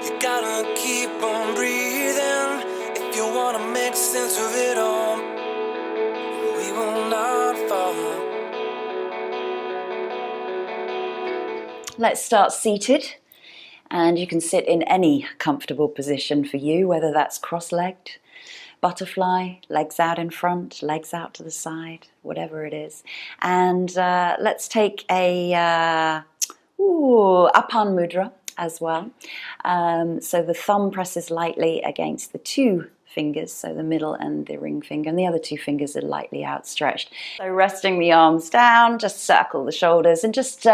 You gotta keep on breathing if you wanna make sense of it all. We will not fall. Let's start seated, and you can sit in any comfortable position for you, whether that's cross-legged, butterfly, legs out in front, legs out to the side, whatever it is. And let's take a Apan Mudra as well. So the thumb presses lightly against the two fingers, so the middle and the ring finger, and the other two fingers are lightly outstretched. So resting the arms down, just circle the shoulders and just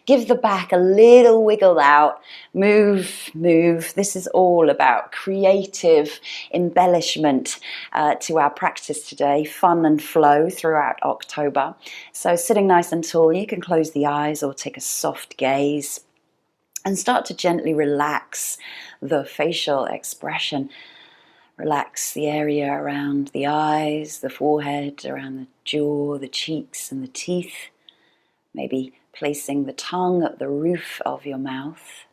give the back a little wiggle out. Move, move. This is all about creative embellishment to our practice today, fun and flow throughout October. So sitting nice and tall, you can close the eyes or take a soft gaze and start to gently relax the facial expression. Relax the area around the eyes, the forehead, around the jaw, the cheeks and the teeth. Maybe placing the tongue at the roof of your mouth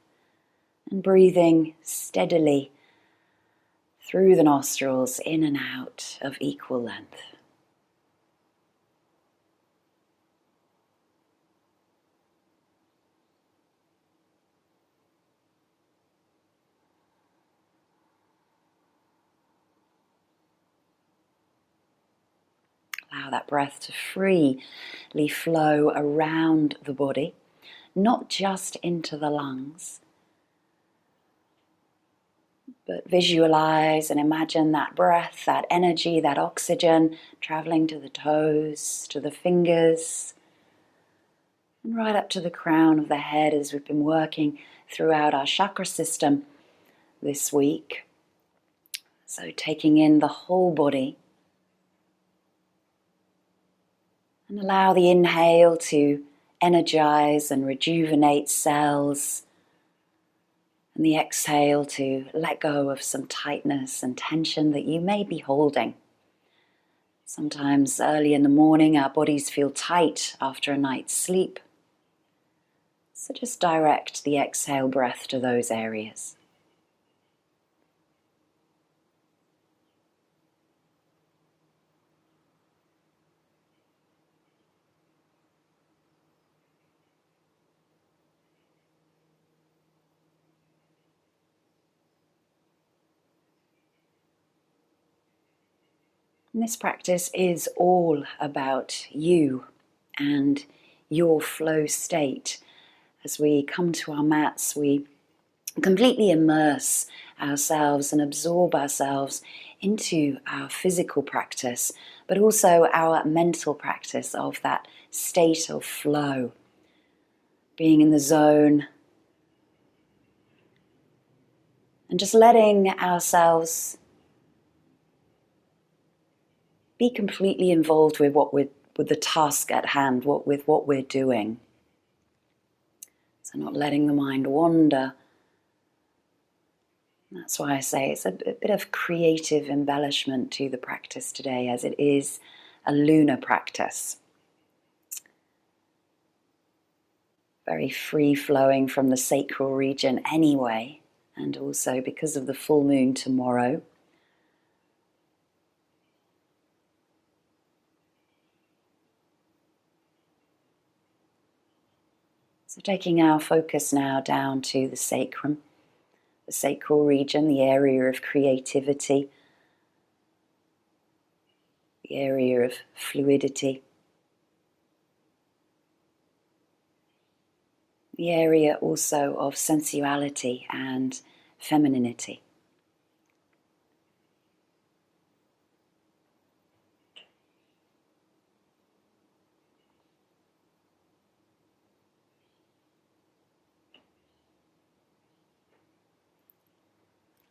and breathing steadily through the nostrils in and out of equal length. Allow that breath to freely flow around the body, not just into the lungs, but visualize and imagine that breath, that energy, that oxygen traveling to the toes, to the fingers, and right up to the crown of the head as we've been working throughout our chakra system this week. So taking in the whole body. And allow the inhale to energize and rejuvenate cells. And the exhale to let go of some tightness and tension that you may be holding. Sometimes early in the morning our bodies feel tight after a night's sleep. So just direct the exhale breath to those areas. And this practice is all about you and your flow state. As we come to our mats, we completely immerse ourselves and absorb ourselves into our physical practice, but also our mental practice of that state of flow, being in the zone, and just letting ourselves be completely involved with with the task at hand, with what we're doing. So not letting the mind wander. That's why I say it's a bit of creative embellishment to the practice today, as it is a lunar practice. Very free-flowing from the sacral region anyway, and also because of the full moon tomorrow. So taking our focus now down to the sacrum, the sacral region, the area of creativity, the area of fluidity, the area also of sensuality and femininity.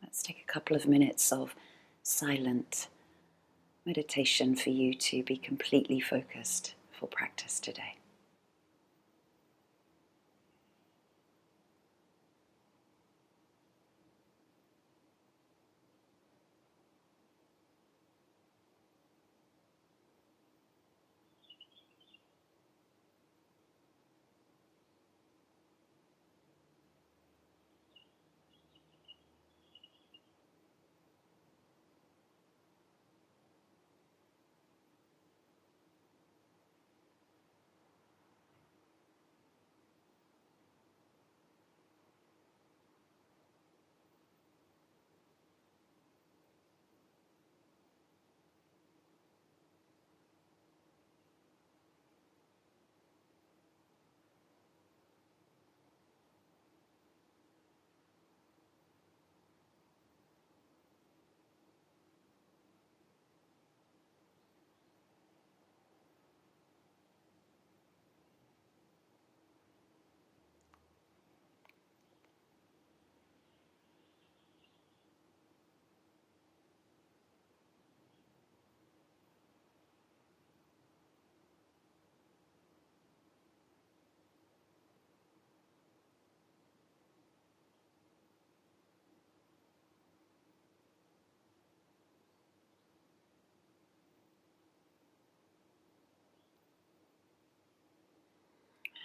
Let's take a couple of minutes of silent meditation for you to be completely focused for practice today.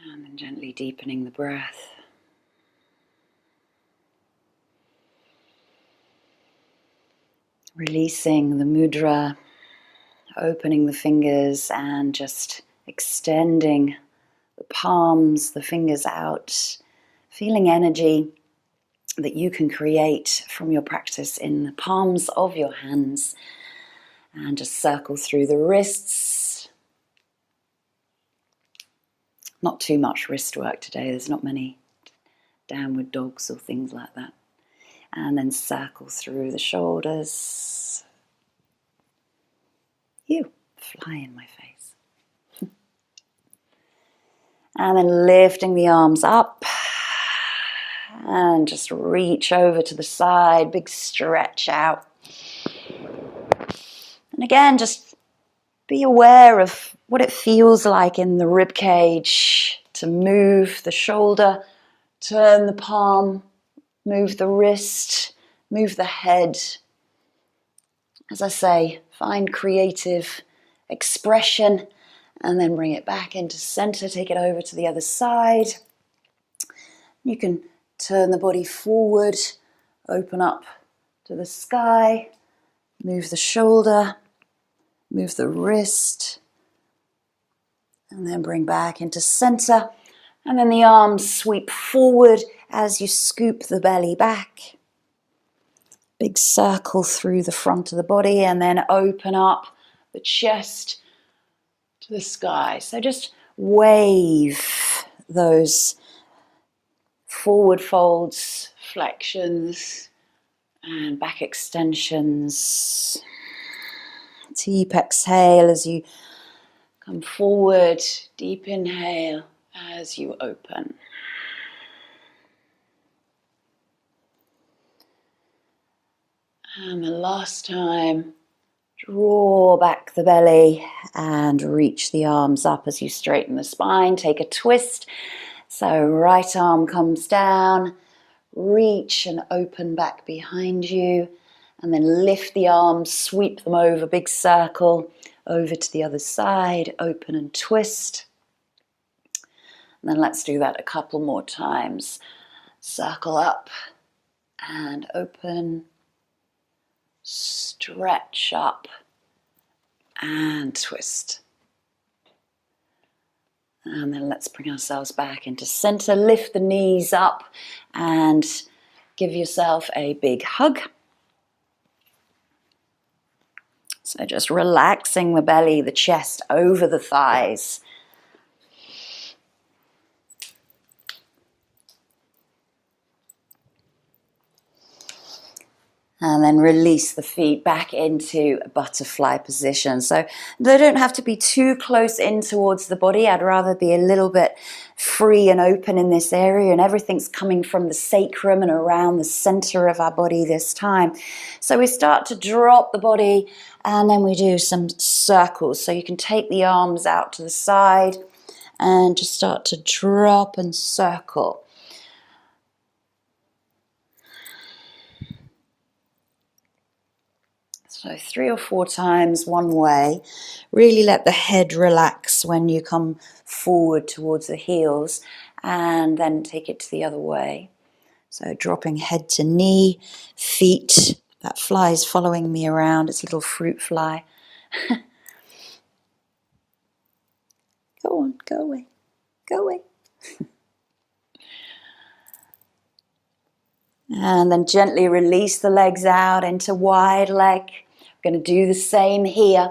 And then gently deepening the breath. Releasing the mudra, opening the fingers and just extending the palms, the fingers out, feeling energy that you can create from your practice in the palms of your hands, and just circle through the wrists. Not too much wrist work today, there's not many downward dogs or things like that. And then circle through the shoulders. You fly in my face. And then lifting the arms up and just reach over to the side, big stretch out. And again, just be aware of what it feels like in the rib cage to move the shoulder, turn the palm, move the wrist, move the head. As I say, find creative expression and then bring it back into center, take it over to the other side. You can turn the body forward, open up to the sky, move the shoulder, move the wrist, and then bring back into center. And then the arms sweep forward as you scoop the belly back. Big circle through the front of the body and then open up the chest to the sky. So just wave those forward folds, flexions, and back extensions. Deep exhale as you come forward. Deep inhale as you open. And the last time, draw back the belly and reach the arms up as you straighten the spine. Take a twist. So right arm comes down, reach and open back behind you, and then lift the arms, sweep them over, big circle, over to the other side, open and twist. And then let's do that a couple more times. Circle up and open, stretch up and twist. And then let's bring ourselves back into center. Lift the knees up and give yourself a big hug. So just relaxing the belly, the chest over the thighs. And then release the feet back into a butterfly position. So they don't have to be too close in towards the body. I'd rather be a little bit free and open in this area, and everything's coming from the sacrum and around the center of our body this time. So we start to drop the body and then we do some circles. So you can take the arms out to the side and just start to drop and circle. So 3 or 4 times one way. Really let the head relax when you come forward towards the heels, and then take it to the other way. So dropping head to knee, feet. That fly is following me around. It's a little fruit fly. Go on, go away, go away. And then gently release the legs out into wide leg. We're going to do the same here.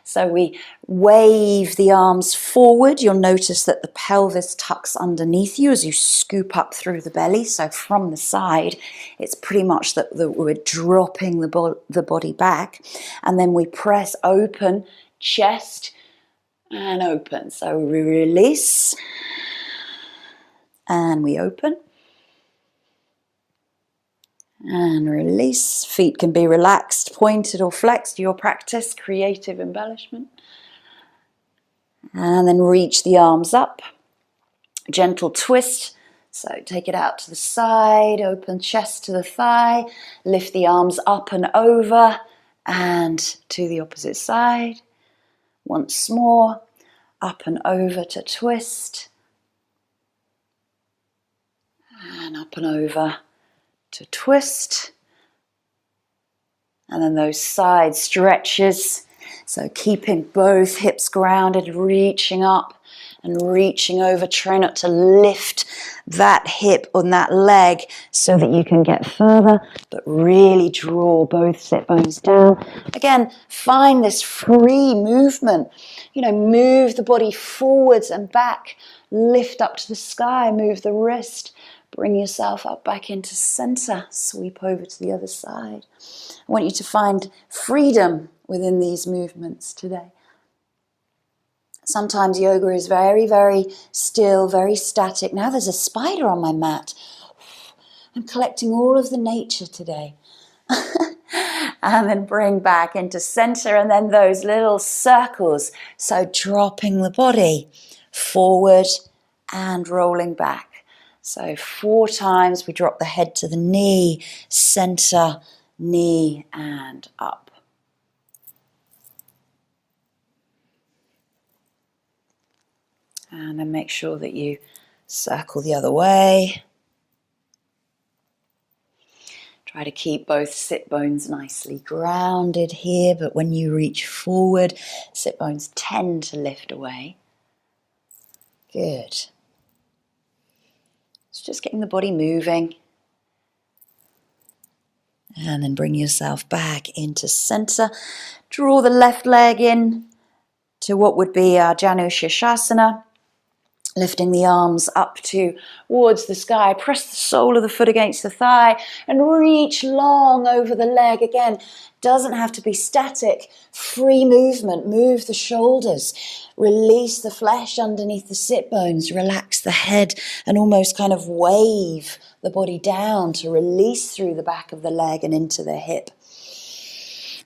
So we wave the arms forward. You'll notice that the pelvis tucks underneath you as you scoop up through the belly. So from the side, it's pretty much that we're dropping the body back. And then we press open, chest and open. So we release and we open. And release. Feet can be relaxed, pointed or flexed. Your practice, creative embellishment. And then reach the arms up. Gentle twist. So take it out to the side, open chest to the thigh. Lift the arms up and over and to the opposite side. Once more, up and over to twist. up and over to twist. And then those side stretches. So keeping both hips grounded, reaching up and reaching over. Try not to lift that hip on that leg so that you can get further, but really draw both sit bones down. Again, find this free movement. You know, move the body forwards and back. Lift up to the sky, move the wrist. Bring yourself up back into center. Sweep over to the other side. I want you to find freedom within these movements today. Sometimes yoga is very, very still, very static. Now there's a spider on my mat. I'm collecting all of the nature today. And then bring back into center, and then those little circles. So dropping the body forward and rolling back. So 4 times we drop the head to the knee, center, knee, and up. And then make sure that you circle the other way. Try to keep both sit bones nicely grounded here, but when you reach forward, sit bones tend to lift away. Good. It's just getting the body moving. And then bring yourself back into center. Draw the left leg in to what would be our Janu Shirshasana. Lifting the arms up towards the sky. Press the sole of the foot against the thigh and reach long over the leg. Again, doesn't have to be static. Free movement. Move the shoulders. Release the flesh underneath the sit bones. Relax the head and almost kind of wave the body down to release through the back of the leg and into the hip.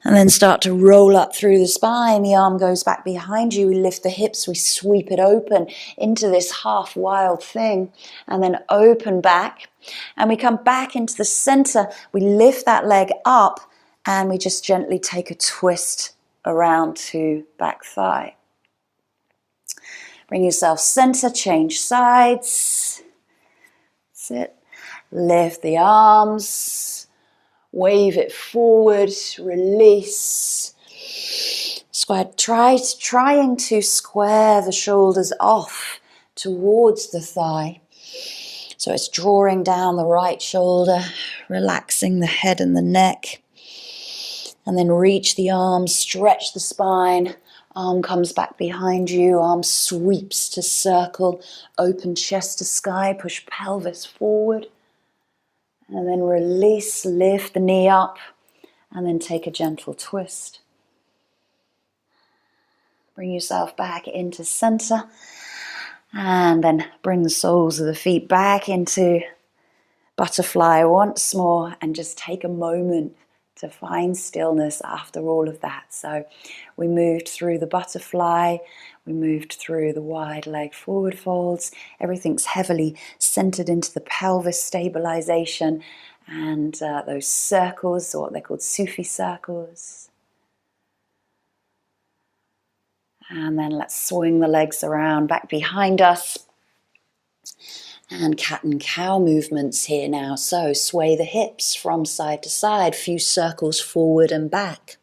And then start to roll up through the spine. The arm goes back behind you. We lift the hips. We sweep it open into this half wild thing. And then open back. And we come back into the center. We lift that leg up. And we just gently take a twist around to back thigh. Bring yourself center. Change sides. Sit. Lift the arms. Wave it forward, release. Trying to square the shoulders off towards the thigh. So it's drawing down the right shoulder, relaxing the head and the neck. And then reach the arms, stretch the spine. Arm comes back behind you, arm sweeps to circle. Open chest to sky, push pelvis forward. And then release, lift the knee up, and then take a gentle twist. Bring yourself back into center, and then bring the soles of the feet back into butterfly once more, and just take a moment to find stillness after all of that. So we moved through the butterfly, we moved through the wide leg forward folds. Everything's heavily centered into the pelvis, stabilization, and those circles, or what they're called Sufi circles. And then let's swing the legs around back behind us. And cat and cow movements here now. So sway the hips from side to side, few circles forward and back.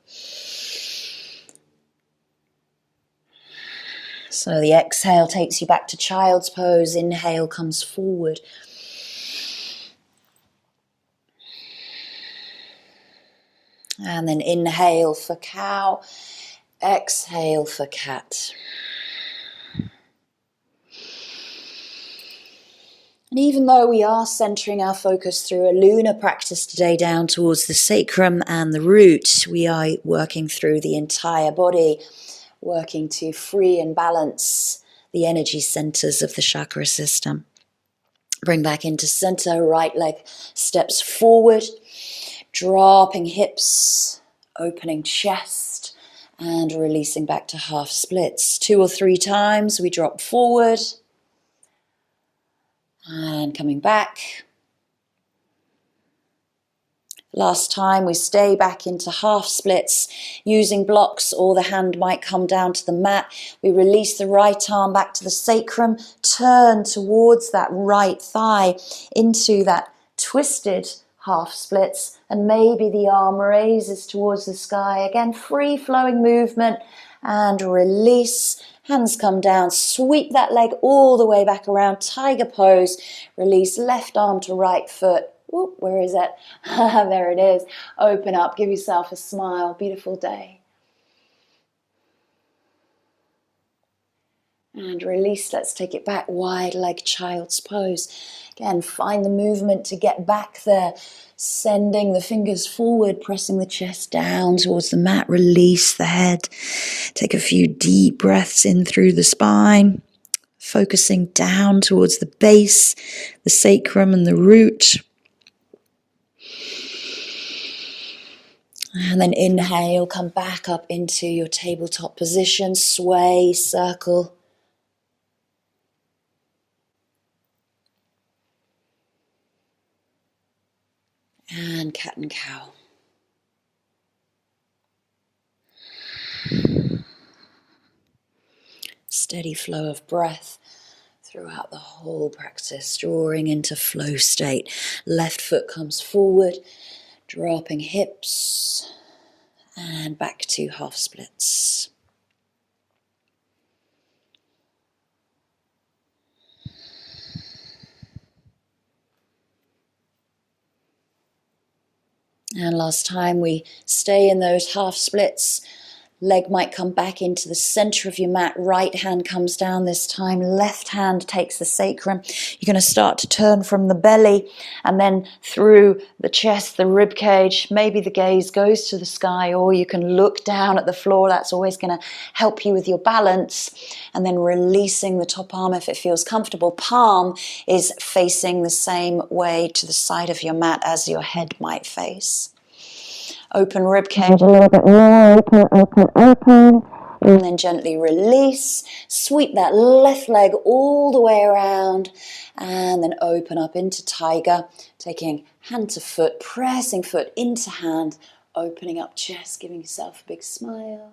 So the exhale takes you back to child's pose. Inhale comes forward. And then inhale for cow. Exhale for cat. And even though we are centering our focus through a lunar practice today down towards the sacrum and the root, we are working through the entire body, working to free and balance the energy centers of the chakra system. Bring back into center, right leg steps forward, dropping hips, opening chest, and releasing back to half splits. 2 or 3 times we drop forward. And coming back. Last time we stay back into half splits using blocks, or the hand might come down to the mat. We release the right arm back to the sacrum, turn towards that right thigh into that twisted half splits, and maybe the arm raises towards the sky. Again, free flowing movement, and release. Hands come down, sweep that leg all the way back around, tiger pose. Release left arm to right foot. Whoop, where is it? There it is. Open up, give yourself a smile. Beautiful day. And release, let's take it back, wide leg child's pose. Again, find the movement to get back there. Sending the fingers forward, pressing the chest down towards the mat. Release the head. Take a few deep breaths in through the spine. Focusing down towards the base, the sacrum and the root. And then inhale, come back up into your tabletop position. Sway, circle. And cat and cow. Steady flow of breath throughout the whole practice, drawing into flow state. Left foot comes forward, dropping hips, and back to half splits. And last time we stay in those half splits. Leg might come back into the center of your mat. Right hand comes down this time. Left hand takes the sacrum. You're going to start to turn from the belly and then through the chest, the rib cage. Maybe the gaze goes to the sky, or you can look down at the floor. That's always going to help you with your balance. And then releasing the top arm if it feels comfortable. Palm is facing the same way to the side of your mat as your head might face. Open rib cage a little bit more, open. And then gently release. Sweep that left leg all the way around. And then open up into tiger. Taking hand to foot, pressing foot into hand. Opening up chest, giving yourself a big smile.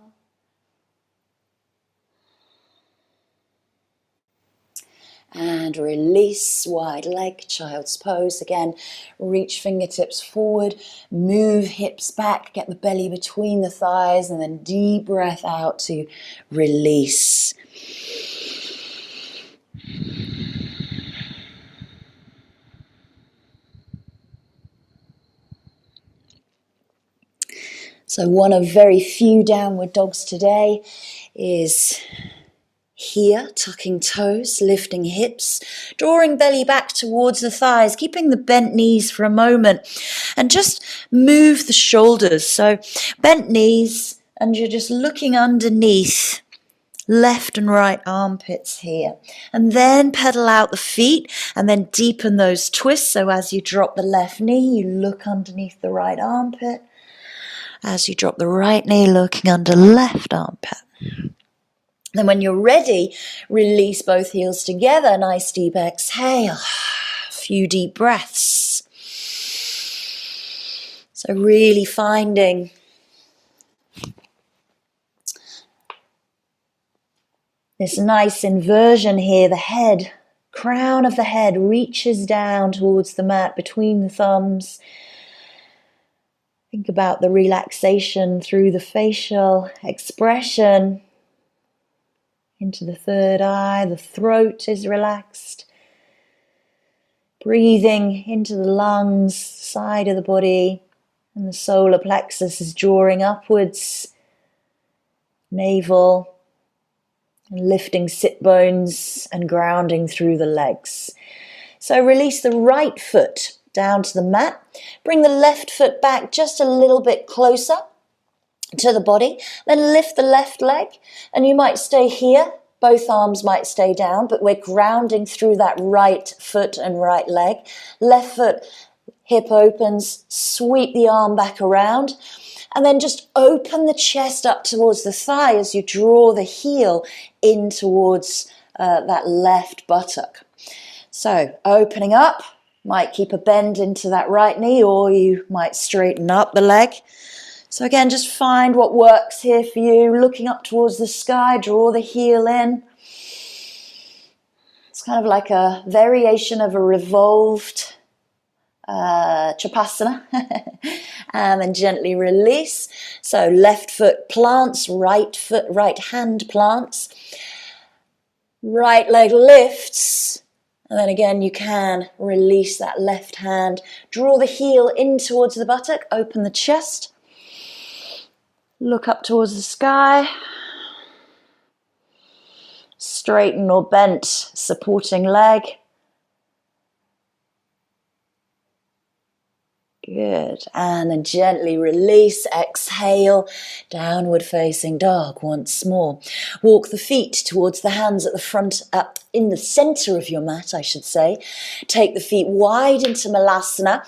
And release, wide leg, child's pose. Again, reach fingertips forward, move hips back, get the belly between the thighs, and then deep breath out to release. So one of very few downward dogs today is here, tucking toes, lifting hips, drawing belly back towards the thighs, keeping the bent knees for a moment, and just move the shoulders. So bent knees, and you're just looking underneath left and right armpits here. And then pedal out the feet, and then deepen those twists. So as you drop the left knee, you look underneath the right armpit. As you drop the right knee, looking under left armpit. Then when you're ready, release both heels together. Nice deep exhale. A few deep breaths. So really finding this nice inversion here. The head, crown of the head reaches down towards the mat between the thumbs. Think about the relaxation through the facial expression. Into the third eye, the throat is relaxed. Breathing into the lungs, side of the body, and the solar plexus is drawing upwards. Navel, and lifting sit bones and grounding through the legs. So release the right foot down to the mat. Bring the left foot back just a little bit closer to the body, then lift the left leg, and you might stay here, both arms might stay down, but we're grounding through that right foot and right leg. Left foot, hip opens, sweep the arm back around, and then just open the chest up towards the thigh as you draw the heel in towards that left buttock. So opening up, Might keep a bend into that right knee, or you might straighten up the leg. So again, just find what works here for you. Looking up towards the sky, draw the heel in. It's kind of like a variation of a revolved Chapasana. And then gently release. So left foot plants, right hand plants. Right leg lifts. And then again, you can release that left hand. Draw the heel in towards the buttock. Open the chest. Look up towards the sky. Straighten or bent supporting leg. Good. And then gently release. Exhale. Downward facing dog once more. Walk the feet towards the hands at the front, up in the center of your mat, I should say. Take the feet wide into Malasana.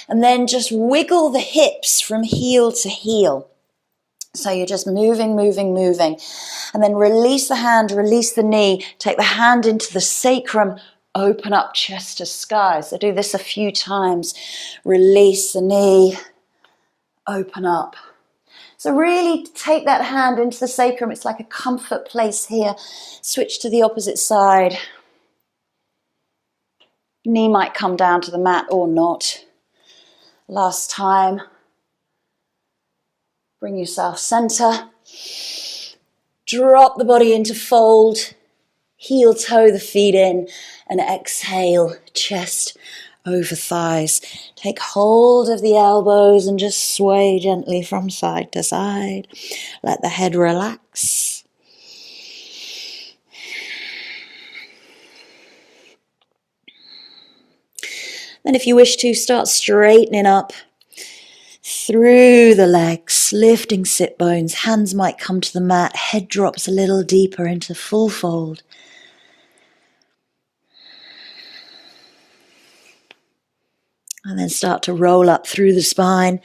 And then just wiggle the hips from heel to heel. So you're just moving. And then release the hand, release the knee. Take the hand into the sacrum. Open up chest to sky. So do this a few times. Release the knee. Open up. So really take that hand into the sacrum. It's like a comfort place here. Switch to the opposite side. Knee might come down to the mat or not. Last time. Bring yourself center. Drop the body into fold. Heel toe the feet in and exhale, chest over thighs. Take hold of the elbows and just sway gently from side to side. Let the head relax. Then if you wish to, start straightening up through the legs, lifting sit bones. Hands might come to the mat. Head drops a little deeper into full fold. And then start to roll up through the spine,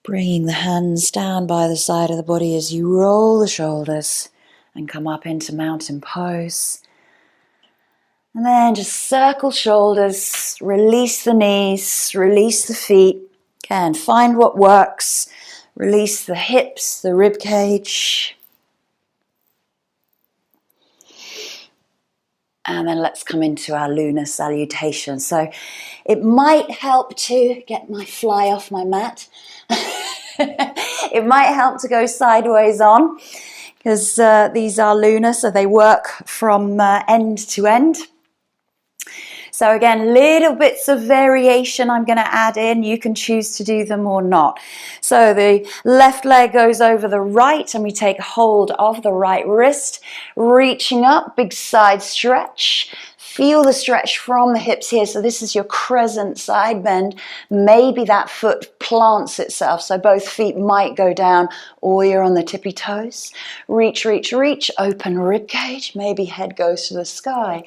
bringing the hands down by the side of the body as you roll the shoulders and come up into mountain pose. And then just circle shoulders, release the knees, release the feet. Again, find what works. Release the hips, the rib cage. And then let's come into our lunar salutation. So it might help to get my fly off my mat. It might help to go sideways on because these are lunar, so they work from end to end. So again, little bits of variation I'm going to add in. You can choose to do them or not. So the left leg goes over the right and we take hold of the right wrist, reaching up, big side stretch. Feel the stretch from the hips here. So this is your crescent side bend. Maybe that foot plants itself. So both feet might go down or you're on the tippy toes. Reach, reach, reach. Open rib cage. Maybe head goes to the sky.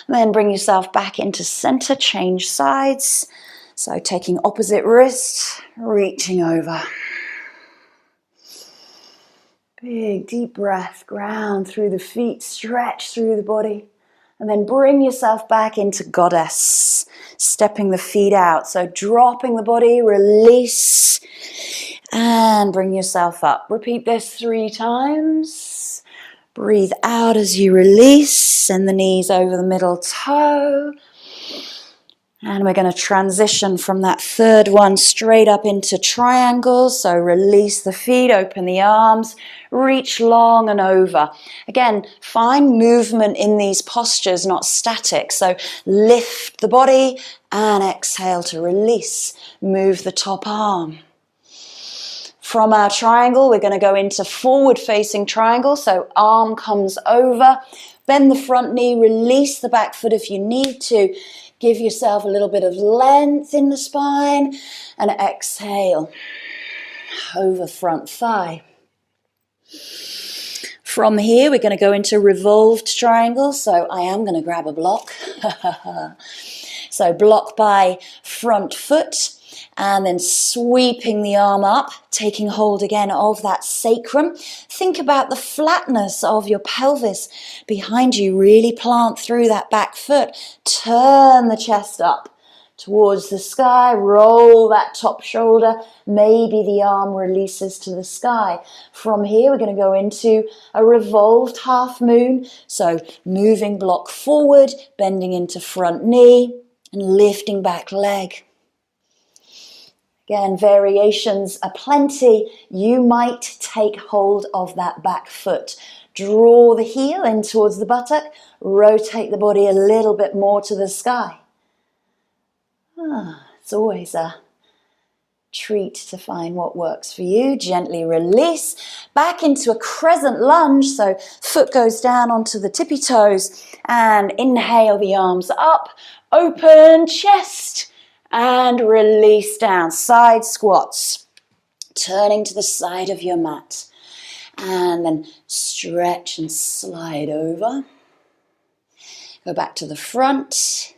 And then bring yourself back into center. Change sides. So taking opposite wrist, reaching over. Big deep breath. Ground through the feet. Stretch through the body. And then bring yourself back into goddess, stepping the feet out. So dropping the body, release, and bring yourself up. Repeat this 3 times. Breathe out as you release. Send the knees over the middle toe. And we're going to transition from that third one straight up into triangles. So release the feet, open the arms, reach long and over. Again, find movement in these postures, not static. So lift the body and exhale to release. Move the top arm. From our triangle, we're going to go into forward facing triangle. So arm comes over, bend the front knee, release the back foot if you need to. Give yourself a little bit of length in the spine and exhale over front thigh. From here, we're going to go into revolved triangle. So I am going to grab a block. So block by front foot and then sweeping the arm up, taking hold again of that sacrum. Think about the flatness of your pelvis behind you. Really plant through that back foot. Turn the chest up. towards the sky. Roll that top shoulder. Maybe the arm releases to the sky. From here, we're going to go into a revolved half moon. So moving block forward, bending into front knee and lifting back leg. Again, variations are plenty. You might take hold of that back foot. Draw the heel in towards the buttock. Rotate the body a little bit more to the sky. It's always a treat to find what works for you. Gently release back into a crescent lunge. So foot goes down onto the tippy toes. And inhale the arms up. Open chest. And release down. Side squats. Turning to the side of your mat. And then stretch and slide over. Go back to the front.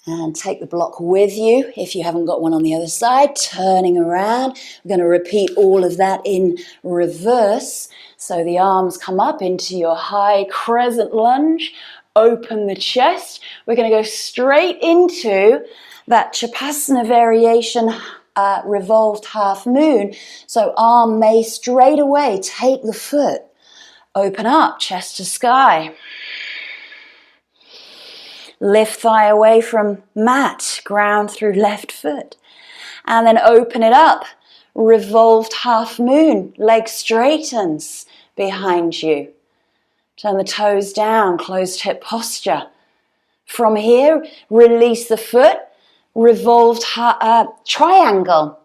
And take the block with you if you haven't got one on the other side. Turning around. We're going to repeat all of that in reverse. So the arms come up into your high crescent lunge. Open the chest. We're going to go straight into that Chapasana variation revolved half moon. So arm may straight away take the foot. Open up, chest to sky. Lift thigh away from mat, ground through left foot. And then open it up, revolved half moon, leg straightens behind you. Turn the toes down, closed hip posture. From here, release the foot, revolved triangle.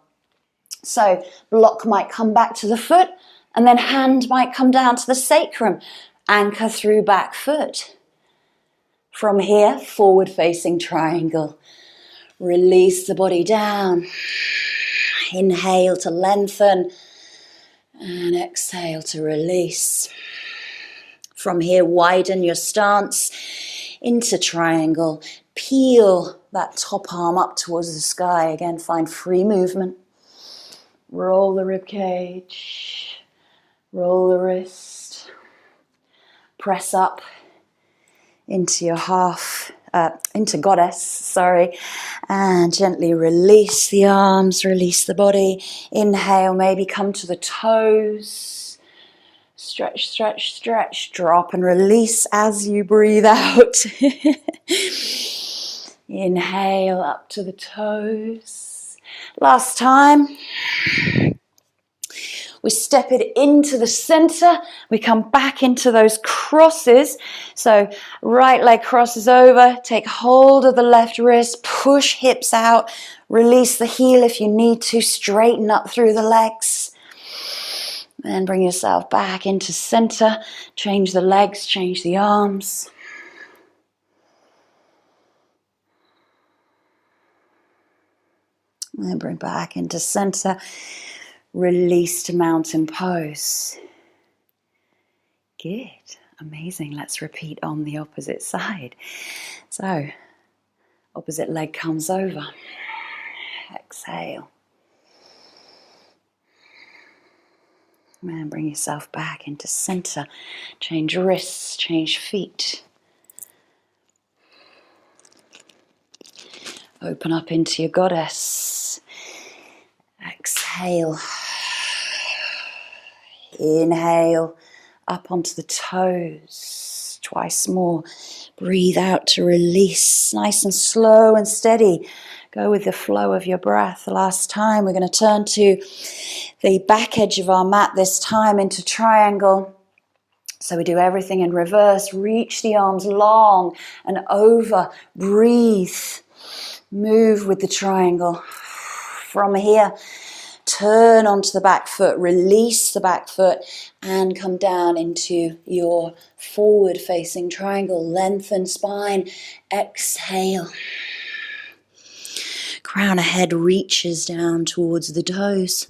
So block might come back to the foot, and then hand might come down to the sacrum. Anchor through back foot. From here, forward facing triangle. Release the body down. Inhale to lengthen. And exhale to release. From here, widen your stance into triangle. Peel that top arm up towards the sky. Again, find free movement. Roll the rib cage. Roll the wrist. Press up into your into goddess, and gently release the arms, release the body. Inhale, maybe come to the toes. Stretch, stretch, stretch. Drop and release as you breathe out. Inhale up to the toes. Last time. We step it into the center. We come back into those crosses. So right leg crosses over. Take hold of the left wrist. Push hips out. Release the heel if you need to. Straighten up through the legs. And bring yourself back into center. Change the legs. Change the arms. And bring back into center. Release to mountain pose. Good. Amazing. Let's repeat on the opposite side. So, opposite leg comes over. Exhale. And bring yourself back into center. Change wrists, change feet. Open up into your goddess. Exhale. Inhale up onto the toes. Twice more. Breathe out to release. Nice and slow and steady. Go with the flow of your breath. The last time we're going to turn to the back edge of our mat, this time into triangle. So we do everything in reverse. Reach the arms long and over. Breathe. Move with the triangle. From here, turn onto the back foot, release the back foot, and come down into your forward facing triangle. Lengthen spine. Exhale. Crown of head reaches down towards the toes.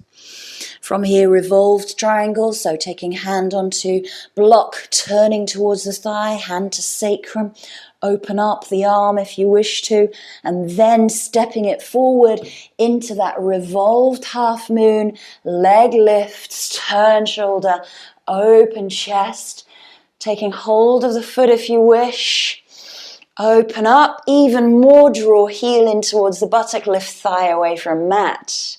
From here, revolved triangle, so taking hand onto block, turning towards the thigh, hand to sacrum. Open up the arm if you wish to, and then stepping it forward into that revolved half moon. Leg lifts, turn shoulder, open chest. Taking hold of the foot if you wish. Open up, even more, draw heel in towards the buttock, lift thigh away from mat.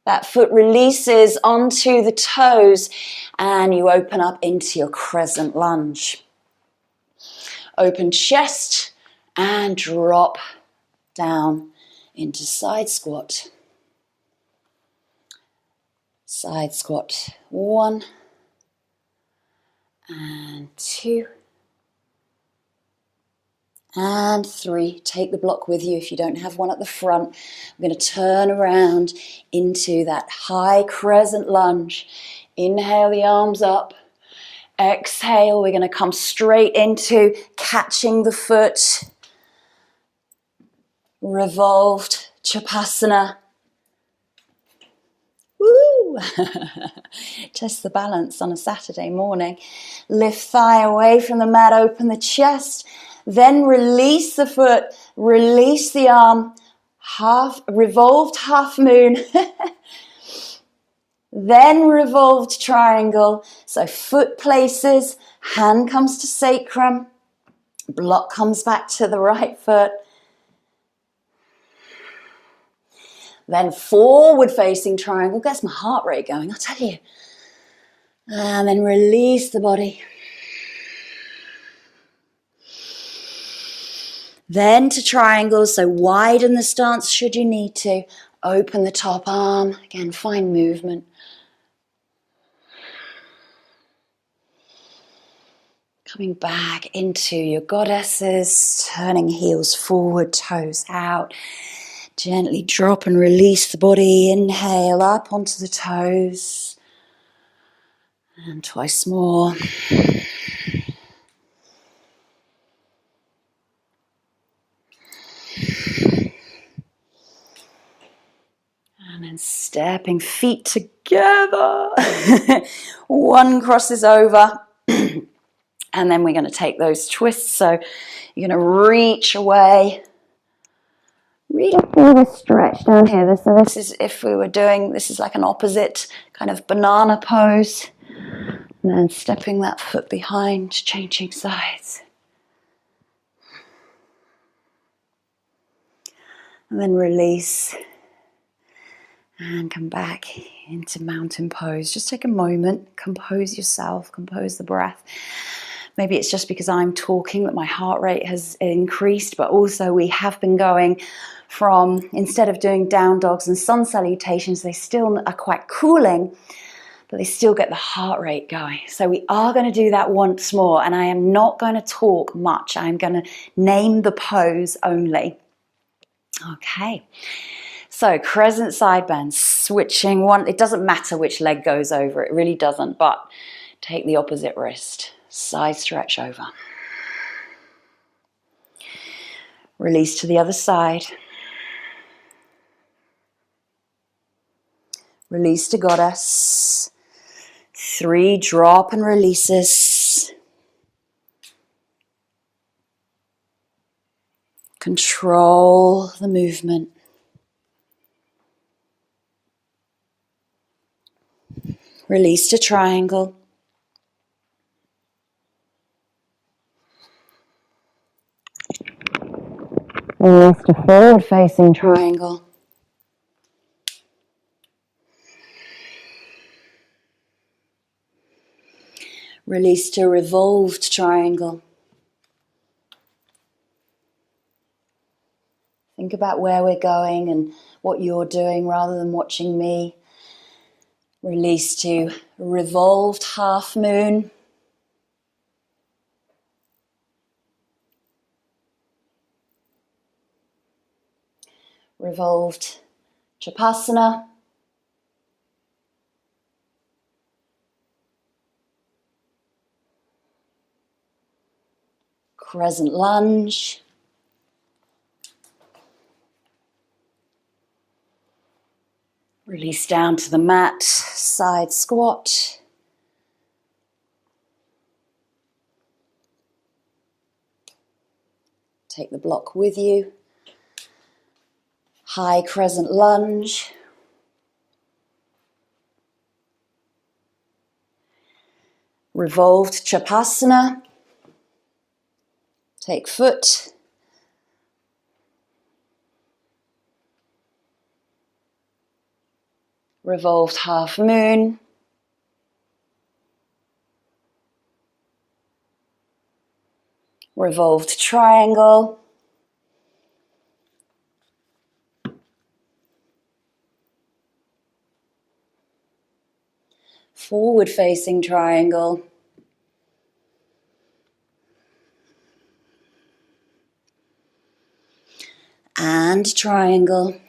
That foot releases onto the toes and you open up into your crescent lunge. Open chest and drop down into side squat. Side squat 1 and 2 and 3. Take the block with you if you don't have one at the front. I'm going to turn around into that high crescent lunge. Inhale the arms up. Exhale, we're going to come straight into catching the foot. Revolved Chapasana. Woo! Test the balance on a Saturday morning. Lift thigh away from the mat, open the chest. Then release the foot, release the arm, revolved half moon. Then revolved triangle. So foot places, hand comes to sacrum, block comes back to the right foot. Then forward facing triangle, gets my heart rate going, I'll tell you. And then release the body. Then to triangles, so widen the stance should you need to. Open the top arm, again find movement. Coming back into your goddesses, turning heels forward, toes out. Gently drop and release the body. Inhale up onto the toes. And twice more. And then stepping feet together. One crosses over. And then we're going to take those twists. So you're going to reach away. Really feel this stretch down here. So this is if we were doing, this is like an opposite kind of banana pose. And then stepping that foot behind, changing sides. And then release. And come back into mountain pose. Just take a moment, compose yourself, compose the breath. Maybe it's just because I'm talking that my heart rate has increased, but also we have been going from, instead of doing down dogs and sun salutations, they still are quite cooling, but they still get the heart rate going. So we are going to do that once more, and I am not going to talk much. I'm going to name the pose only. Okay. So crescent side bend, switching one. It doesn't matter which leg goes over. It really doesn't, but take the opposite wrist. Side stretch over. Release to the other side. Release to goddess. 3 drop and releases. Control the movement. Release to triangle. Release to forward facing triangle. Release to revolved triangle. Think about where we're going and what you're doing rather than watching me. Release to revolved half moon. Revolved Chapasana. Crescent lunge. Release down to the mat, side squat. Take the block with you. High crescent lunge. Revolved Chapasana. Take foot. Revolved half moon. Revolved triangle. Forward facing triangle. And triangle.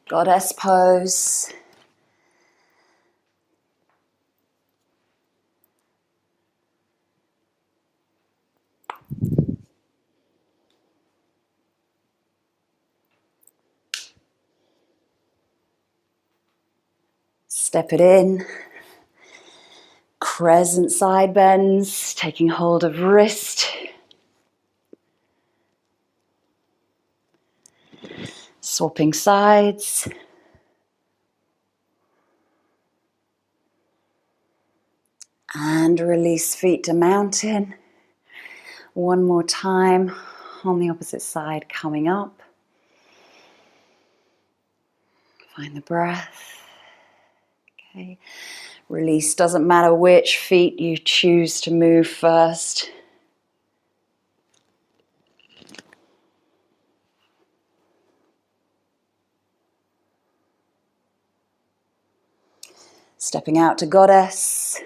Goddess pose. Step it in. Crescent side bends, taking hold of wrist. Swapping sides. And release feet to mountain. One more time on the opposite side, coming up. Find the breath. Okay. Release, doesn't matter which feet you choose to move first. Stepping out to goddess.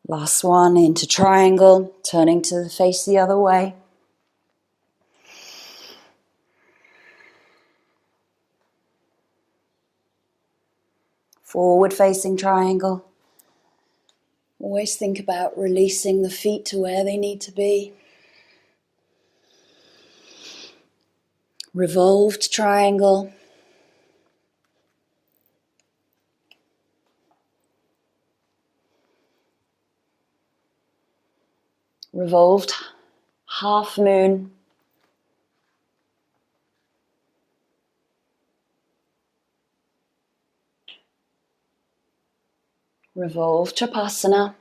Last one into triangle, turning to face the other way. Forward facing triangle. Always think about releasing the feet to where they need to be. Revolved triangle. Revolved half moon. Revolved Tripassana.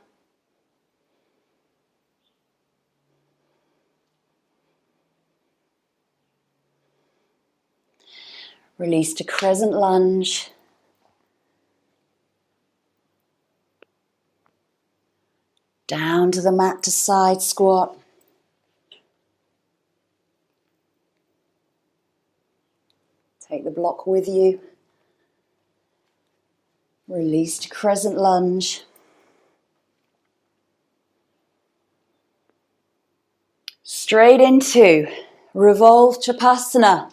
Release to crescent lunge. Down to the mat to side squat. Take the block with you. Release to crescent lunge. Straight into revolved Tripassana.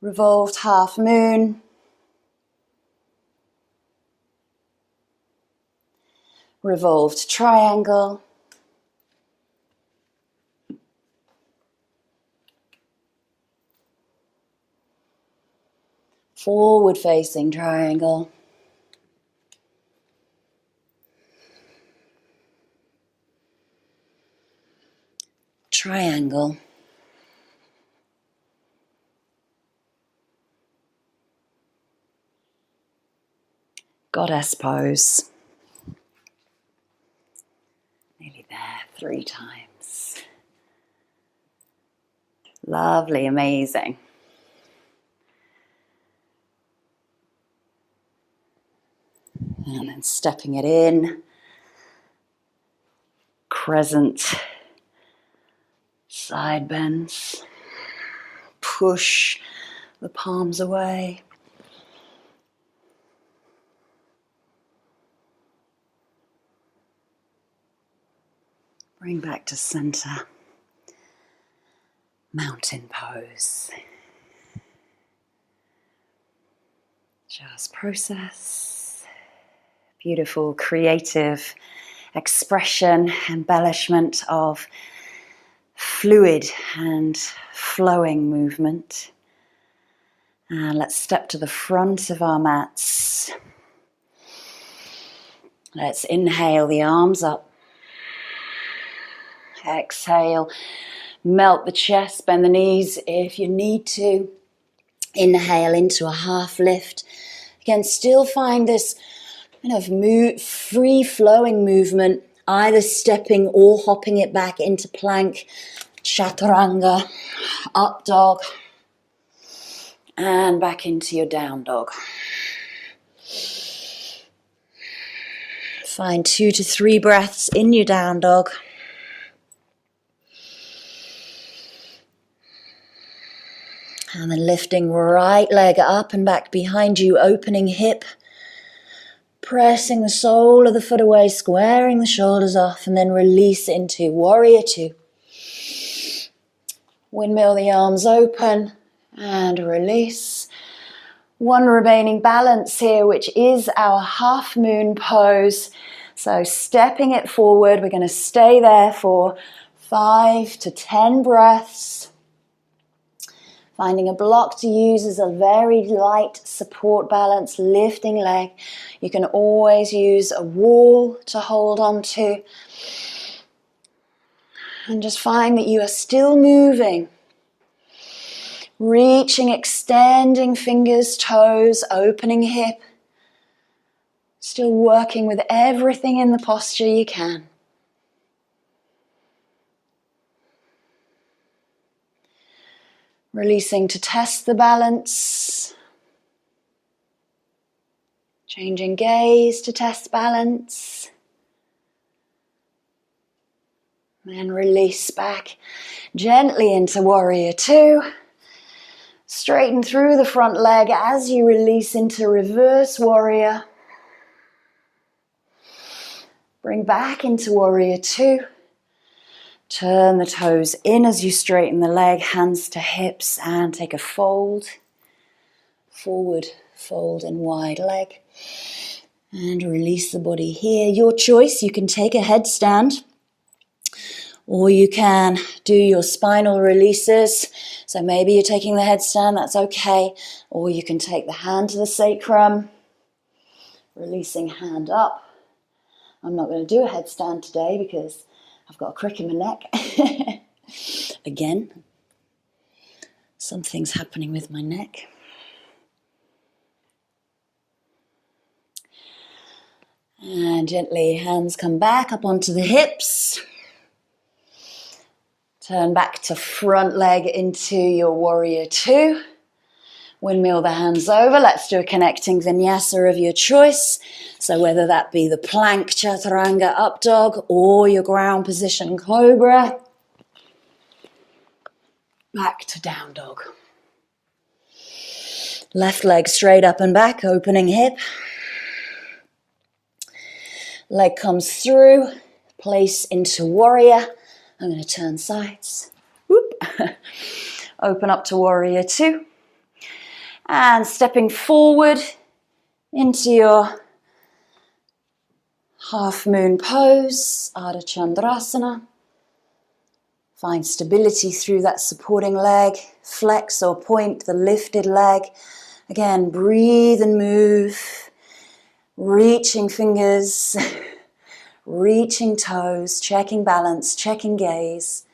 Revolved half moon. Revolved triangle. Forward facing triangle. Triangle. Goddess pose. Nearly there, 3 times. Lovely, amazing. And then stepping it in. Crescent side bends. Push the palms away. Bring back to center. Mountain pose. Just process. Beautiful creative expression, embellishment of fluid and flowing movement. And let's step to the front of our mats. Let's inhale the arms up. Exhale, melt the chest, bend the knees if you need to. Inhale into a half lift. Again, still find this kind of free-flowing movement, either stepping or hopping it back into plank, chaturanga, up dog, and back into your down dog. Find 2 to 3 breaths in your down dog. And then lifting right leg up and back behind you, opening hip. Pressing the sole of the foot away, squaring the shoulders off, and then release into warrior 2. Windmill the arms open and release. One remaining balance here, which is our half moon pose. So stepping it forward, we're going to stay there for 5 to 10 breaths. Finding a block to use as a very light support balance, lifting leg. You can always use a wall to hold on to. And just find that you are still moving. Reaching, extending fingers, toes, opening hip. Still working with everything in the posture you can. Releasing to test the balance. Changing gaze to test balance. Then release back gently into warrior 2. Straighten through the front leg as you release into reverse warrior. Bring back into warrior 2. Turn the toes in as you straighten the leg, hands to hips, and take a fold. Forward, fold and wide leg. And release the body here. Your choice, you can take a headstand, or you can do your spinal releases. So maybe you're taking the headstand, that's okay. Or you can take the hand to the sacrum, releasing hand up. I'm not going to do a headstand today because I've got a crick in my neck. Again, something's happening with my neck. And gently, hands come back up onto the hips. Turn back to front leg into your warrior 2. Windmill the hands over. Let's do a connecting vinyasa of your choice. So whether that be the plank, chaturanga, up dog, or your ground position, cobra. Back to down dog. Left leg straight up and back, opening hip. Leg comes through, place into warrior. I'm going to turn sides. Whoop. Open up to warrior 2. And stepping forward into your half moon pose, Ardha Chandrasana. Find stability through that supporting leg. Flex or point the lifted leg. Again, breathe and move. Reaching fingers, reaching toes, checking balance, checking gaze.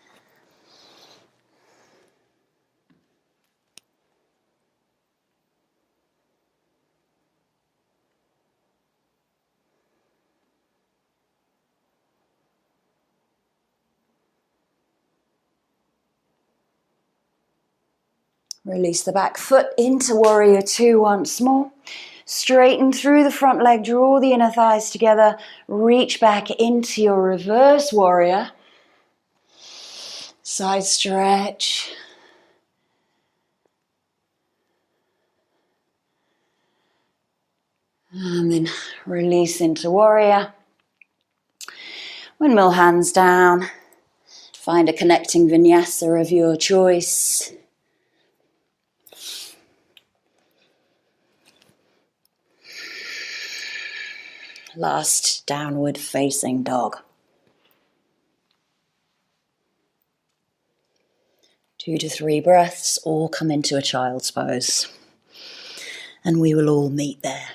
Release the back foot into warrior 2 once more. Straighten through the front leg, draw the inner thighs together, reach back into your reverse warrior. Side stretch. And then release into warrior. Windmill hands down. Find a connecting vinyasa of your choice. Last downward facing dog. 2 to 3 breaths or come into a child's pose. and we will all meet there.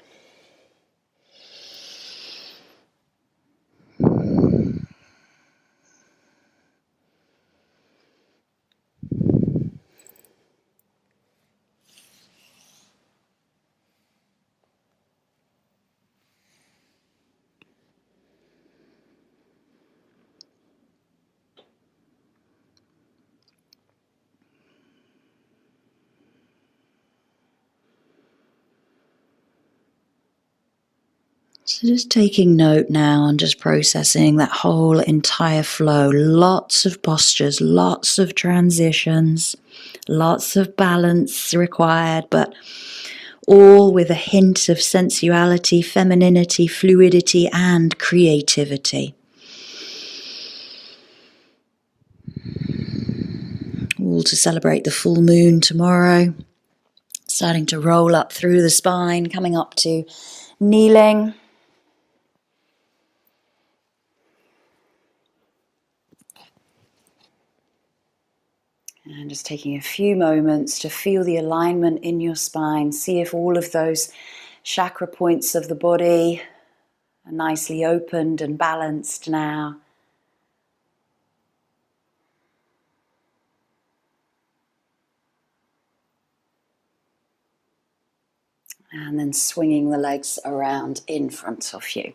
So just taking note now and just processing that whole entire flow. Lots of postures, lots of transitions, lots of balance required, but all with a hint of sensuality, femininity, fluidity, and creativity. All to celebrate the full moon tomorrow. Starting to roll up through the spine, coming up to kneeling. And just taking a few moments to feel the alignment in your spine. See if all of those chakra points of the body are nicely opened and balanced now. And then swinging the legs around in front of you.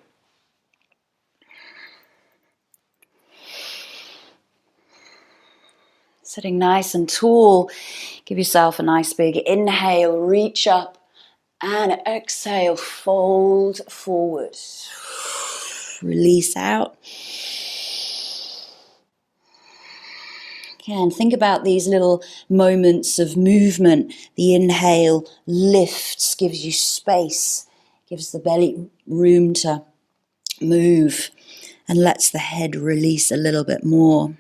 Sitting nice and tall, give yourself a nice big inhale, reach up, and exhale, fold forward. Release out. Again, think about these little moments of movement. The inhale lifts, gives you space, gives the belly room to move, and lets the head release a little bit more.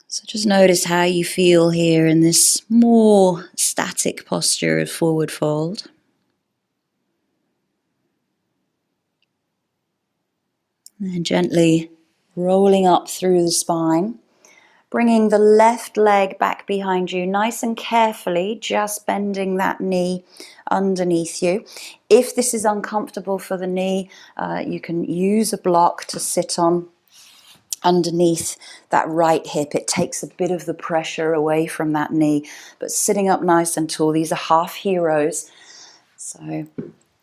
So just notice how you feel here in this more static posture of forward fold. And then gently rolling up through the spine, bringing the left leg back behind you, nice and carefully, just bending that knee underneath you. If this is uncomfortable for the knee, you can use a block to sit on underneath that right hip. It takes a bit of the pressure away from that knee, but sitting up nice and tall. These are half heroes, so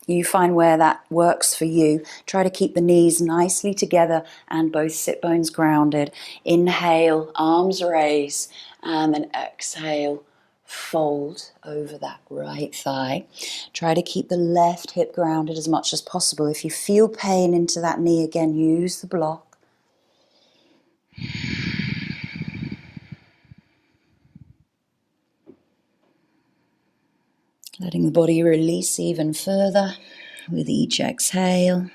you find where that works for you. Try to keep the knees nicely together and both sit bones grounded. Inhale, arms raise, and then exhale, fold over that right thigh. Try to keep the left hip grounded as much as possible. If you feel pain into that knee, again, use the block. Letting the body release even further with each exhale.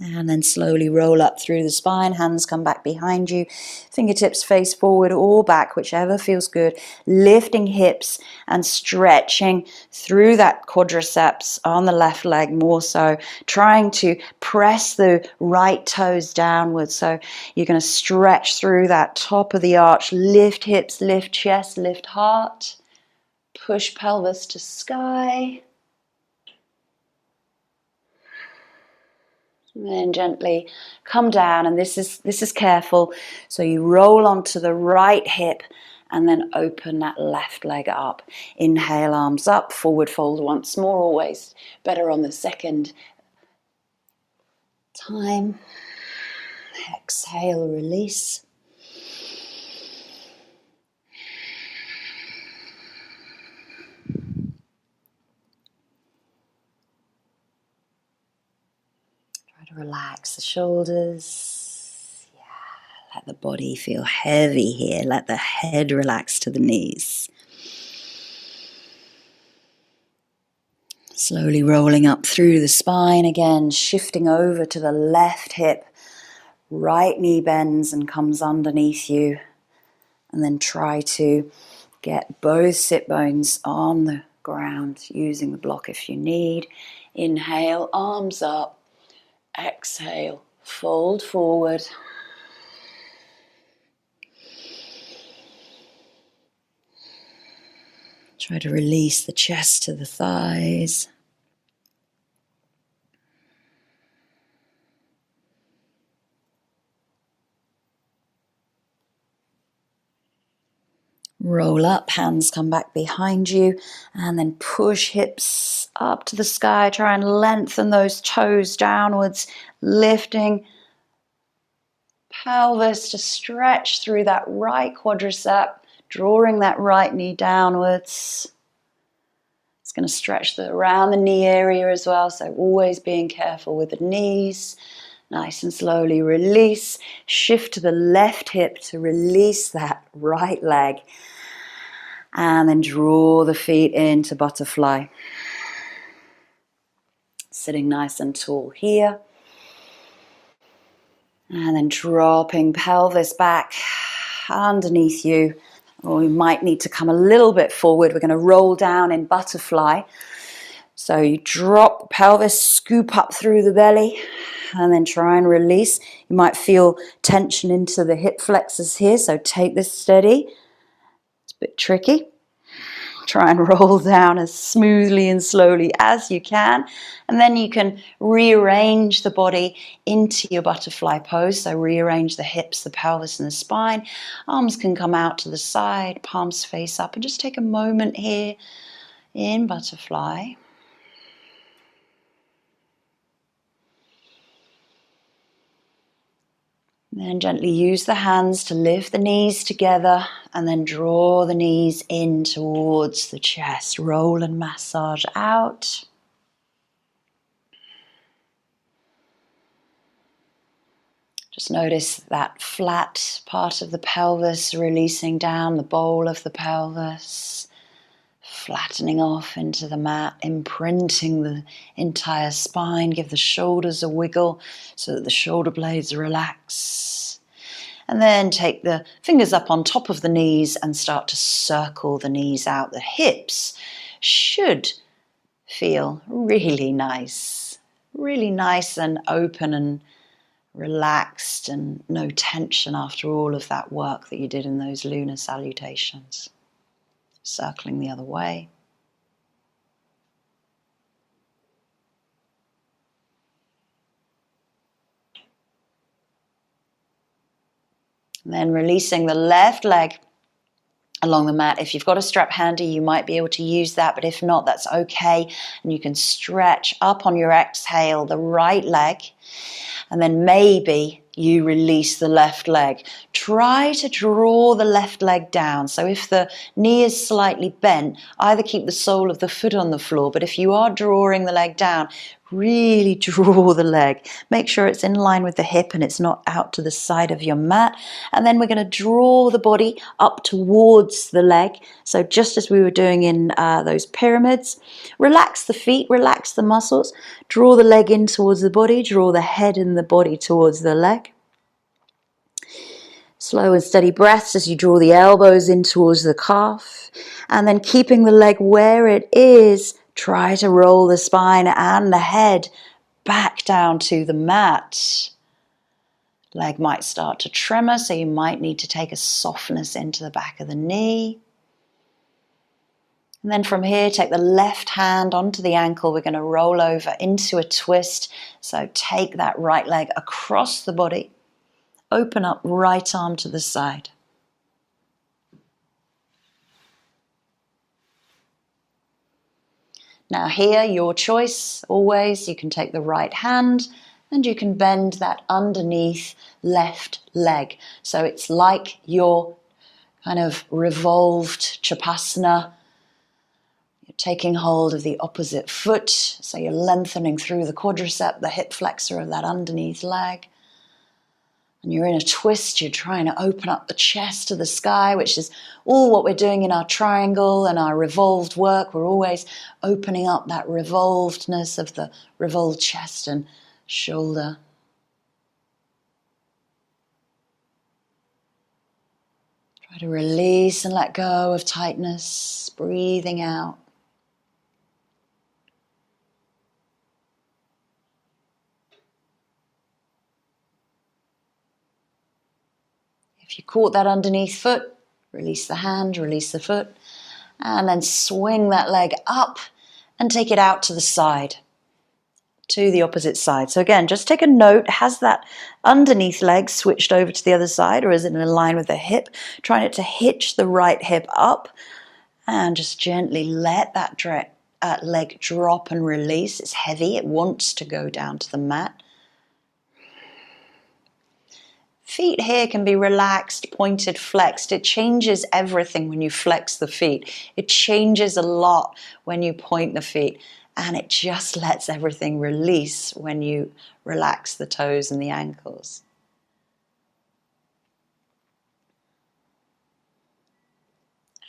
And then slowly roll up through the spine, hands come back behind you, fingertips face forward or back, whichever feels good. Lifting hips and stretching through that quadriceps on the left leg more so. Trying to press the right toes downwards. So you're going to stretch through that top of the arch. Lift hips, lift chest, lift heart. Push pelvis to sky. And then gently come down, and this is careful. So you roll onto the right hip and then open that left leg up. Inhale, arms up, forward fold once more, always better on the second time. Exhale, release. To relax the shoulders. Yeah, let the body feel heavy here. Let the head relax to the knees. Slowly rolling up through the spine again, shifting over to the left hip. Right knee bends and comes underneath you. And then try to get both sit bones on the ground, using the block if you need. Inhale, arms up. Exhale, fold forward. Try to release the chest to the thighs. Roll up, hands come back behind you, and then push hips up to the sky. Try and lengthen those toes downwards, lifting pelvis to stretch through that right quadricep, drawing that right knee downwards. It's going to stretch around the knee area as well, so always being careful with the knees. Nice and slowly release. Shift to the left hip to release that right leg. And then draw the feet into butterfly. Sitting nice and tall here. And then dropping pelvis back underneath you. Or you might need to come a little bit forward. We're going to roll down in butterfly. So you drop pelvis, scoop up through the belly, and then try and release. You might feel tension into the hip flexors here, so take this steady. It's a bit tricky. Try and roll down as smoothly and slowly as you can. And then you can rearrange the body into your butterfly pose. So rearrange the hips, the pelvis, and the spine. Arms can come out to the side, palms face up. And just take a moment here in butterfly. Then gently use the hands to lift the knees together and then draw the knees in towards the chest. Roll and massage out. Just notice that flat part of the pelvis releasing down the bowl of the pelvis, flattening off into the mat, imprinting the entire spine. Give the shoulders a wiggle so that the shoulder blades relax. And then take the fingers up on top of the knees and start to circle the knees out. The hips should feel really nice and open and relaxed and no tension after all of that work that you did in those lunar salutations. Circling the other way. And then releasing the left leg along the mat. If you've got a strap handy, you might be able to use that, but if not, that's okay. And you can stretch up on your exhale the right leg, and then maybe you release the left leg. Try to draw the left leg down. So if the knee is slightly bent, either keep the sole of the foot on the floor, but if you are drawing the leg down, really draw the leg. Make sure it's in line with the hip and it's not out to the side of your mat. And then we're going to draw the body up towards the leg. So just as we were doing in those pyramids, relax the feet, relax the muscles, draw the leg in towards the body, draw the head and the body towards the leg. Slow and steady breaths as you draw the elbows in towards the calf. And then keeping the leg where it is, try to roll the spine and the head back down to the mat. Leg might start to tremor, so you might need to take a softness into the back of the knee. And then from here, take the left hand onto the ankle. We're going to roll over into a twist. So take that right leg across the body. Open up right arm to the side. Now here, your choice, always, you can take the right hand and you can bend that underneath left leg. So it's like your kind of revolved Chapasana. You're taking hold of the opposite foot, so you're lengthening through the quadricep, the hip flexor of that underneath leg. And you're in a twist, you're trying to open up the chest to the sky, which is all what we're doing in our triangle and our revolved work. We're always opening up that revolvedness of the revolved chest and shoulder. Try to release and let go of tightness, breathing out. If you caught that underneath foot, release the hand, release the foot, and then swing that leg up and take it out to the side, to the opposite side. So again, just take a note, has that underneath leg switched over to the other side, or is it in line with the hip? Trying it to hitch the right hip up, and just gently let that leg drop and release. It's heavy, it wants to go down to the mat. Feet here can be relaxed, pointed, flexed. It changes everything when you flex the feet. It changes a lot when you point the feet. And it just lets everything release when you relax the toes and the ankles.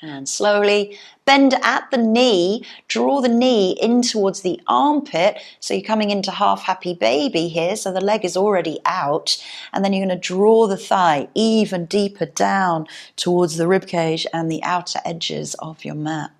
And slowly bend at the knee, draw the knee in towards the armpit. So you're coming into half happy baby here. So the leg is already out. And then you're going to draw the thigh even deeper down towards the rib cage and the outer edges of your mat.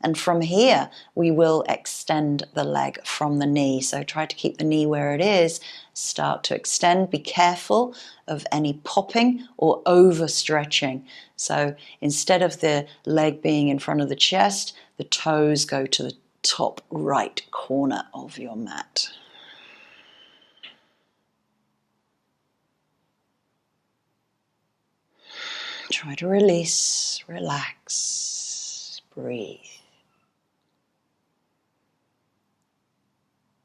And from here, we will extend the leg from the knee. So try to keep the knee where it is. Start to extend. Be careful of any popping or overstretching. So instead of the leg being in front of the chest, the toes go to the top right corner of your mat. Try to release, relax, breathe.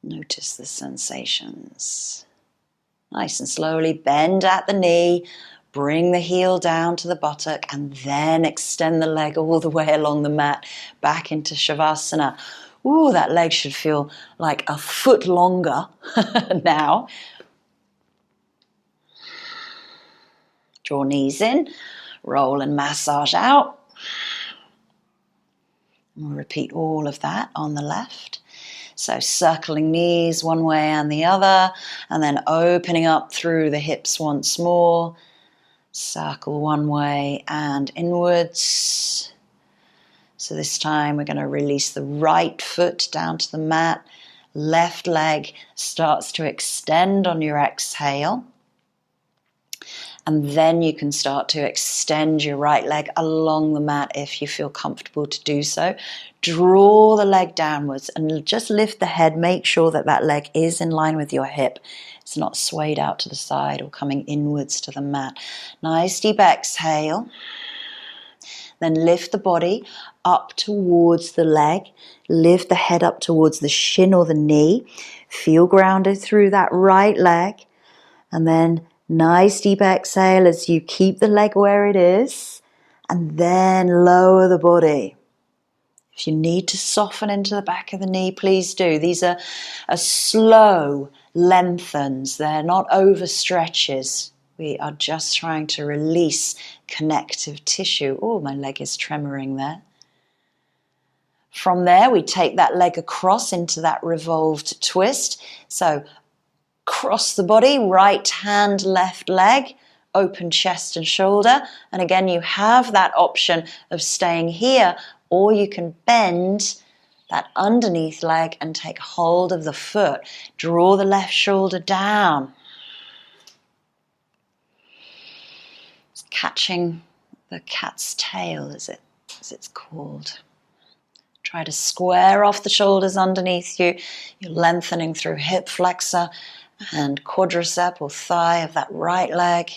Notice the sensations. Nice and slowly bend at the knee, bring the heel down to the buttock, and then extend the leg all the way along the mat back into Shavasana. Ooh, that leg should feel like a foot longer now. Draw knees in, roll and massage out. And we'll repeat all of that on the left. So circling knees one way and the other, and then opening up through the hips once more. Circle one way and inwards. So this time we're going to release the right foot down to the mat. Left leg starts to extend on your exhale. And then you can start to extend your right leg along the mat if you feel comfortable to do so. Draw the leg downwards and just lift the head. Make sure that that leg is in line with your hip. It's not swayed out to the side or coming inwards to the mat. Nice deep exhale. Then lift the body up towards the leg. Lift the head up towards the shin or the knee. Feel grounded through that right leg. And then nice deep exhale as you keep the leg where it is, and then lower the body. If you need to soften into the back of the knee, please do. These are slow lengthens. They're not overstretches. We are just trying to release connective tissue. Oh, my leg is tremoring there. From there, we take that leg across into that revolved twist. So cross the body, right hand, left leg, open chest and shoulder. And again, you have that option of staying here, or you can bend that underneath leg and take hold of the foot. Draw the left shoulder down. It's catching the cat's tail, as it's called. Try to square off the shoulders underneath you. You're lengthening through hip flexor and quadricep or thigh of that right leg.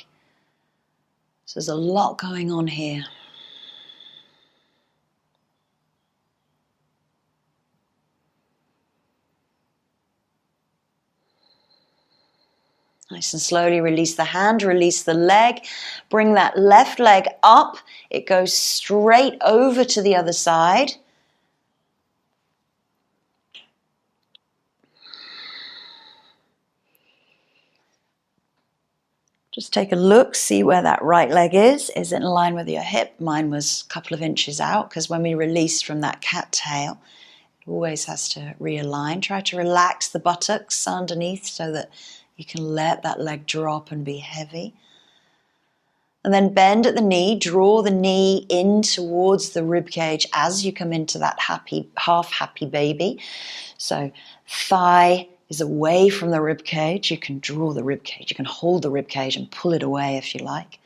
So there's a lot going on here. Nice and slowly release the hand, release the leg. Bring that left leg up. It goes straight over to the other side. Just take a look, see where that right leg is. Is it in line with your hip? Mine was a couple of inches out, because when we release from that cat tail, it always has to realign. Try to relax the buttocks underneath so that you can let that leg drop and be heavy. And then bend at the knee, draw the knee in towards the rib cage as you come into that happy, half happy baby. So thigh is away from the rib cage. You can draw the rib cage. You can hold the rib cage and pull it away if you like.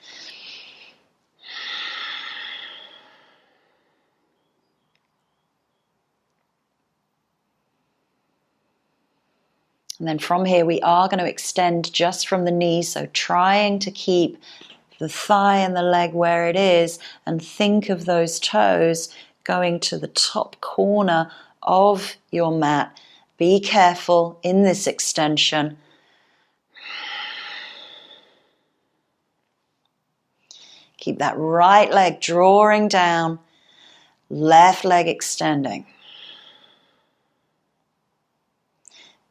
And then from here, we are going to extend just from the knees. So trying to keep the thigh and the leg where it is, and think of those toes going to the top corner of your mat. Be careful in this extension. Keep that right leg drawing down, left leg extending.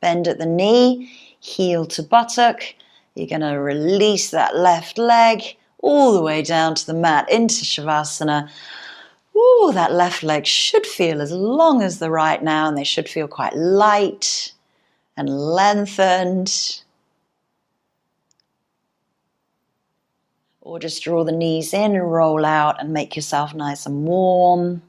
Bend at the knee, heel to buttock. You're going to release that left leg all the way down to the mat into Shavasana. Ooh, that left leg should feel as long as the right now, and they should feel quite light and lengthened. Or just draw the knees in and roll out and make yourself nice and warm.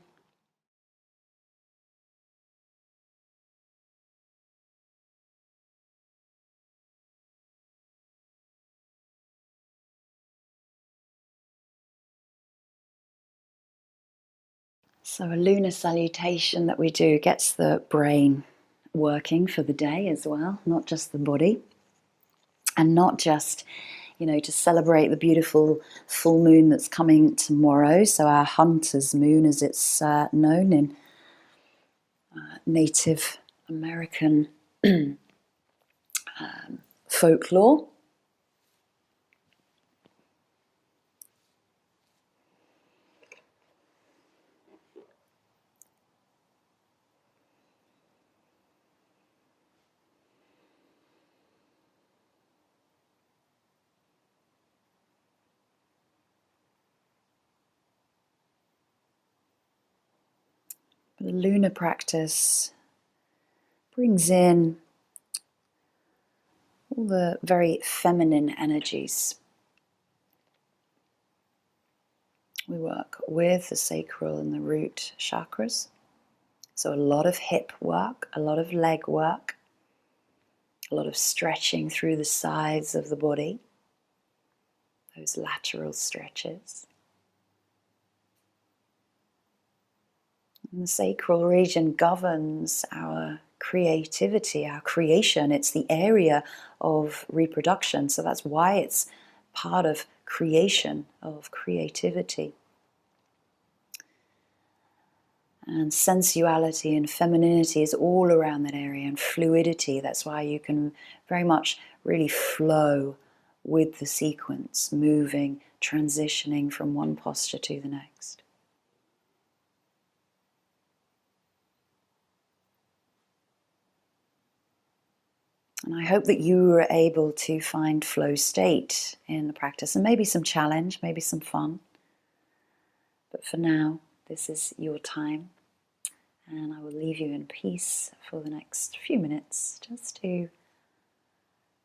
So a lunar salutation that we do gets the brain working for the day as well, not just the body. And not just, to celebrate the beautiful full moon that's coming tomorrow. So our hunter's moon, as it's known in Native American folklore. But the lunar practice brings in all the very feminine energies. We work with the sacral and the root chakras. So a lot of hip work, a lot of leg work, a lot of stretching through the sides of the body, those lateral stretches. And the sacral region governs our creativity, our creation. It's the area of reproduction. So that's why it's part of creation, of creativity. And sensuality and femininity is all around that area, and fluidity. That's why you can very much really flow with the sequence, moving, transitioning from one posture to the next. And I hope that you were able to find flow state in the practice, and maybe some challenge, maybe some fun. But for now, this is your time, and I will leave you in peace for the next few minutes just to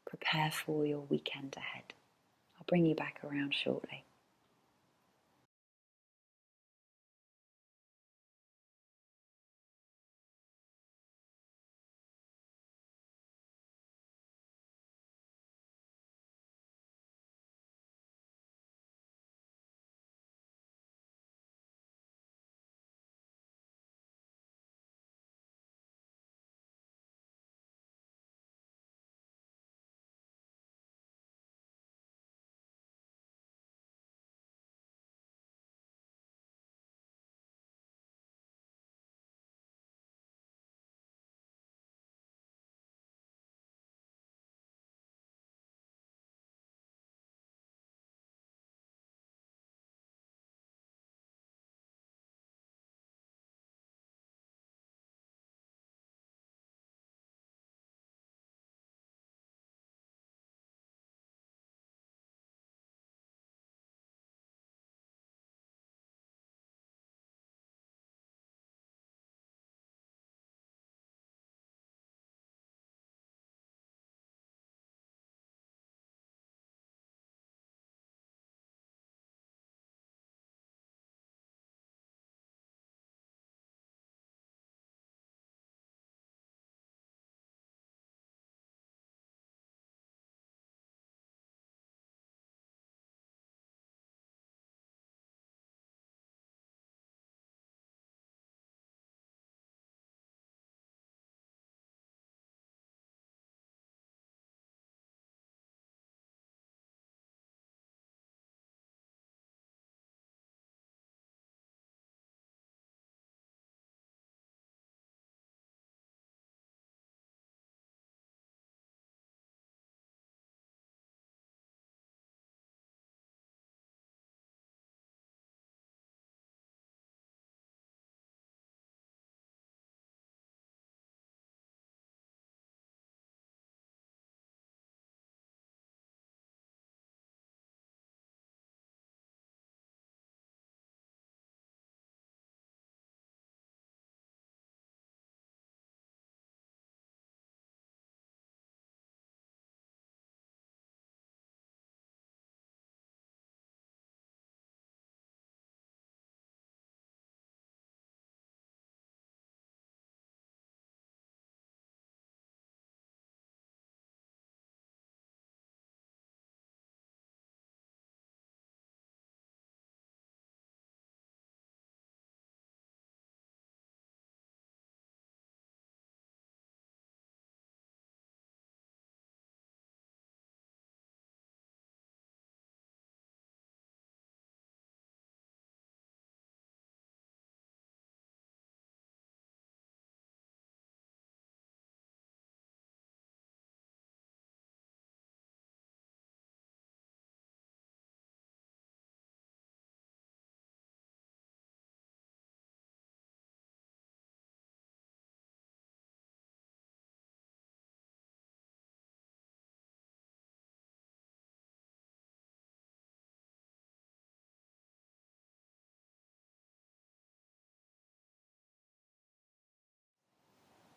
prepare for your weekend ahead. I'll bring you back around shortly.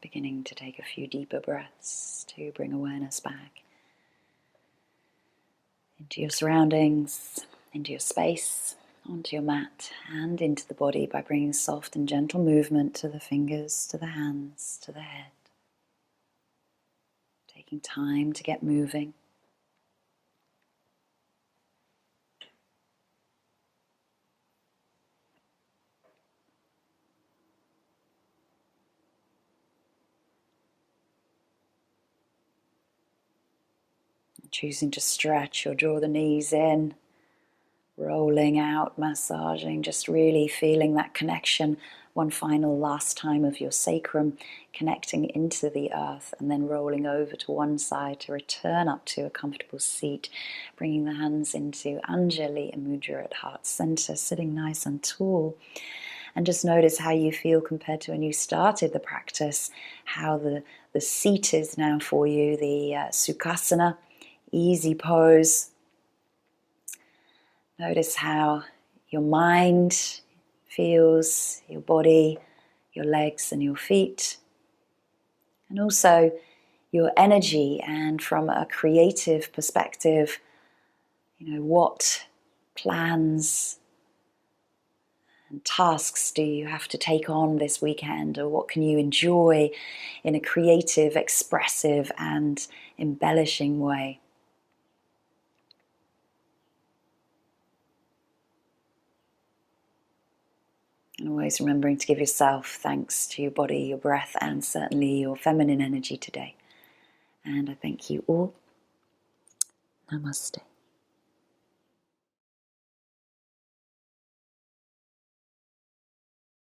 Beginning to take a few deeper breaths to bring awareness back into your surroundings, into your space, onto your mat, and into the body by bringing soft and gentle movement to the fingers, to the hands, to the head. Taking time to get moving. Choosing to stretch or draw the knees in, rolling out, massaging, just really feeling that connection one final last time of your sacrum connecting into the earth, and then rolling over to one side to return up to a comfortable seat, bringing the hands into Anjali Mudra at heart center, sitting nice and tall. And just notice how you feel compared to when you started the practice, how the seat is now for you, the Sukhasana, easy pose. Notice how your mind feels, your body, your legs and your feet. And also your energy, and from a creative perspective, what plans and tasks do you have to take on this weekend, or what can you enjoy in a creative, expressive and embellishing way. And always remembering to give yourself thanks to your body, your breath, and certainly your feminine energy today. And I thank you all. Namaste.